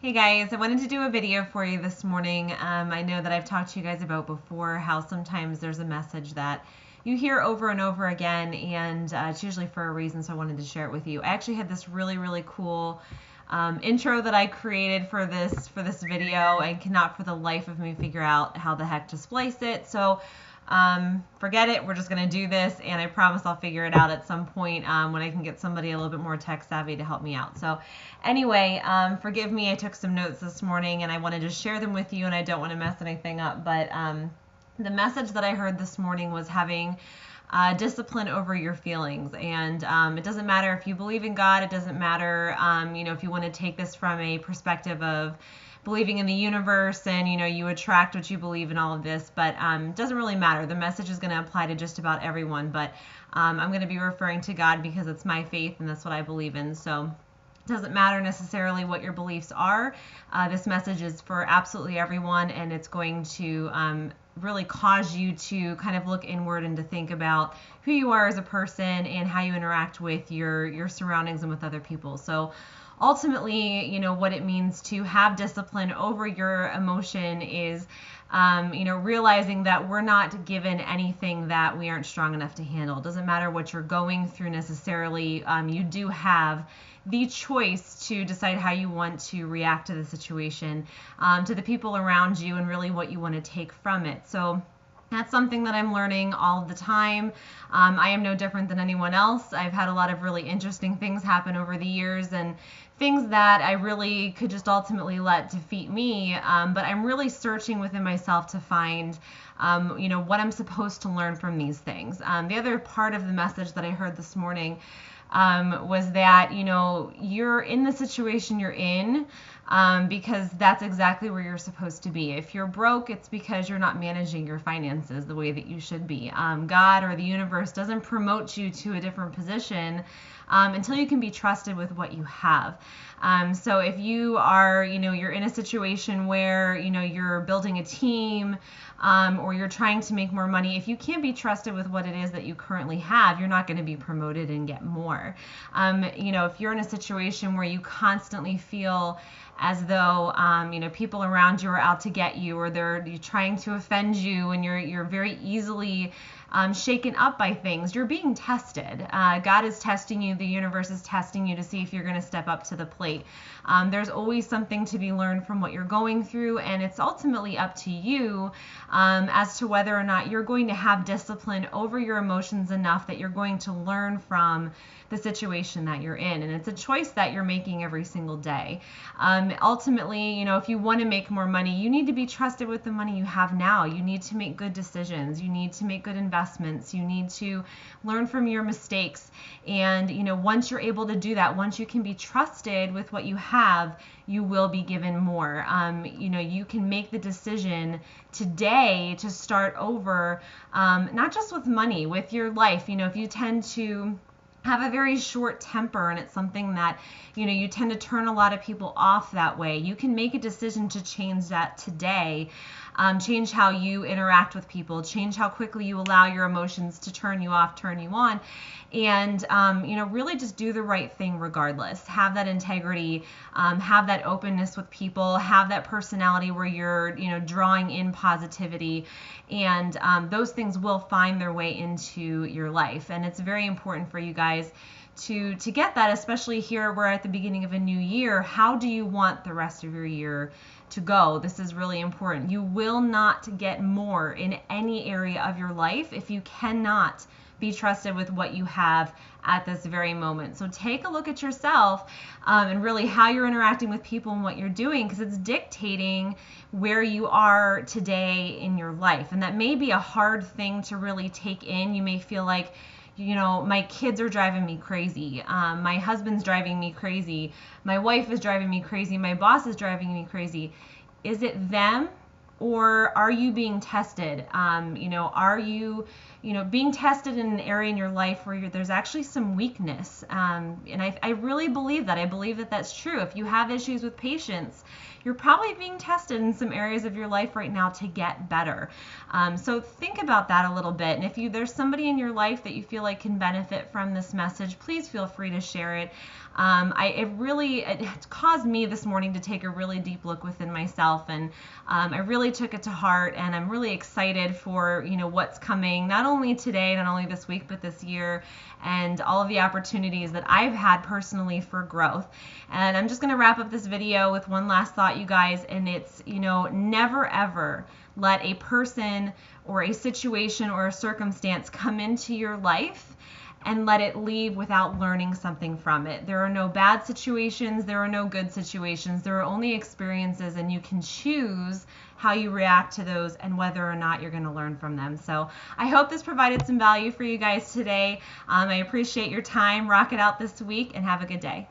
Hey guys, I wanted to do a video for you this morning. I know that I've talked to you guys about before how sometimes there's a message that you hear over and over again, and it's usually for a reason, so I wanted to share it with you. I actually had this really cool intro that I created for this video and cannot for the life of me figure out how the heck to splice it. So forget it. We're just going to do this, and I promise I'll figure it out at some point when I can get somebody a little bit more tech savvy to help me out. So anyway, forgive me. I took some notes this morning, and I wanted to share them with you, and I don't want to mess anything up. But the message that I heard this morning was having discipline over your feelings. And it doesn't matter if you believe in God. It doesn't matter, if you want to take this from a perspective of believing in the universe and you attract what you believe in, all of this, but it doesn't really matter. The message is going to apply to just about everyone, but I'm going to be referring to God because it's my faith and that's what I believe in. So it doesn't matter necessarily what your beliefs are. This message is for absolutely everyone, and it's going to really cause you to kind of look inward and to think about who you are as a person and how you interact with your surroundings and with other people. So ultimately, what it means to have discipline over your emotion is, realizing that we're not given anything that we aren't strong enough to handle. It doesn't matter what you're going through necessarily. You do have the choice to decide how you want to react to the situation, to the people around you, and really what you want to take from it. So that's something that I'm learning all the time. I am no different than anyone else. I've had a lot of really interesting things happen over the years, and things that I really could just ultimately let defeat me. But I'm really searching within myself to find, what I'm supposed to learn from these things. The other part of the message that I heard this morning was that, you're in the situation you're in because that's exactly where you're supposed to be. If you're broke, it's because you're not managing your finances the way that you should be. God or the universe doesn't promote you to a different position until you can be trusted with what you have. So if you are, you're in a situation where, you're building a team, or you're trying to make more money, if you can't be trusted with what it is that you currently have, you're not going to be promoted and get more. If you're in a situation where you constantly feel as though, people around you are out to get you, or they're trying to offend you, and you're very easily shaken up by things, you're being tested. God is testing you. The universe is testing you to see if you're going to step up to the plate. There's always something to be learned from what you're going through, and it's ultimately up to you as to whether or not you're going to have discipline over your emotions enough that you're going to learn from the situation that you're in. And it's a choice that you're making every single day. Ultimately, if you want to make more money, you need to be trusted with the money you have now. You need to make good decisions. You need to make good investments. You need to learn from your mistakes. And, once you're able to do that, once you can be trusted with what you have, you will be given more. You can make the decision today to start over, not just with money, with your life. If you tend to have a very short temper, and it's something that you tend to turn a lot of people off that way, you can make a decision to change that today. Change how you interact with people, change how quickly you allow your emotions to turn you off, turn you on, and really just do the right thing regardless. Have that integrity, have that openness with people, have that personality where you're drawing in positivity, and those things will find their way into your life. And it's very important for you guys to get that, especially here we're at the beginning of a new year. How do you want the rest of your year to go? This is really important. You will not get more in any area of your life if you cannot be trusted with what you have at this very moment. So take a look at yourself and really how you're interacting with people and what you're doing, because it's dictating where you are today in your life. And that may be a hard thing to really take in. You may feel like, my kids are driving me crazy. My husband's driving me crazy. My wife is driving me crazy. My boss is driving me crazy. Is it them, or are you being tested? Are you, being tested in an area in your life where there's actually some weakness? And I really believe that. I believe that that's true. If you have issues with patience, you're probably being tested in some areas of your life right now to get better. So think about that a little bit. And if there's somebody in your life that you feel like can benefit from this message, please feel free to share it. It caused me this morning to take a really deep look within myself, and I really took it to heart, and I'm really excited for what's coming, not only today, not only this week, but this year, and all of the opportunities that I've had personally for growth. And I'm just going to wrap up this video with one last thought, you guys, and it's never ever let a person or a situation or a circumstance come into your life and let it leave without learning something from it. There are no bad situations, there are no good situations, there are only experiences, and you can choose how you react to those and whether or not you're going to learn from them. So I hope this provided some value for you guys today. I appreciate your time. Rock it out this week and have a good day.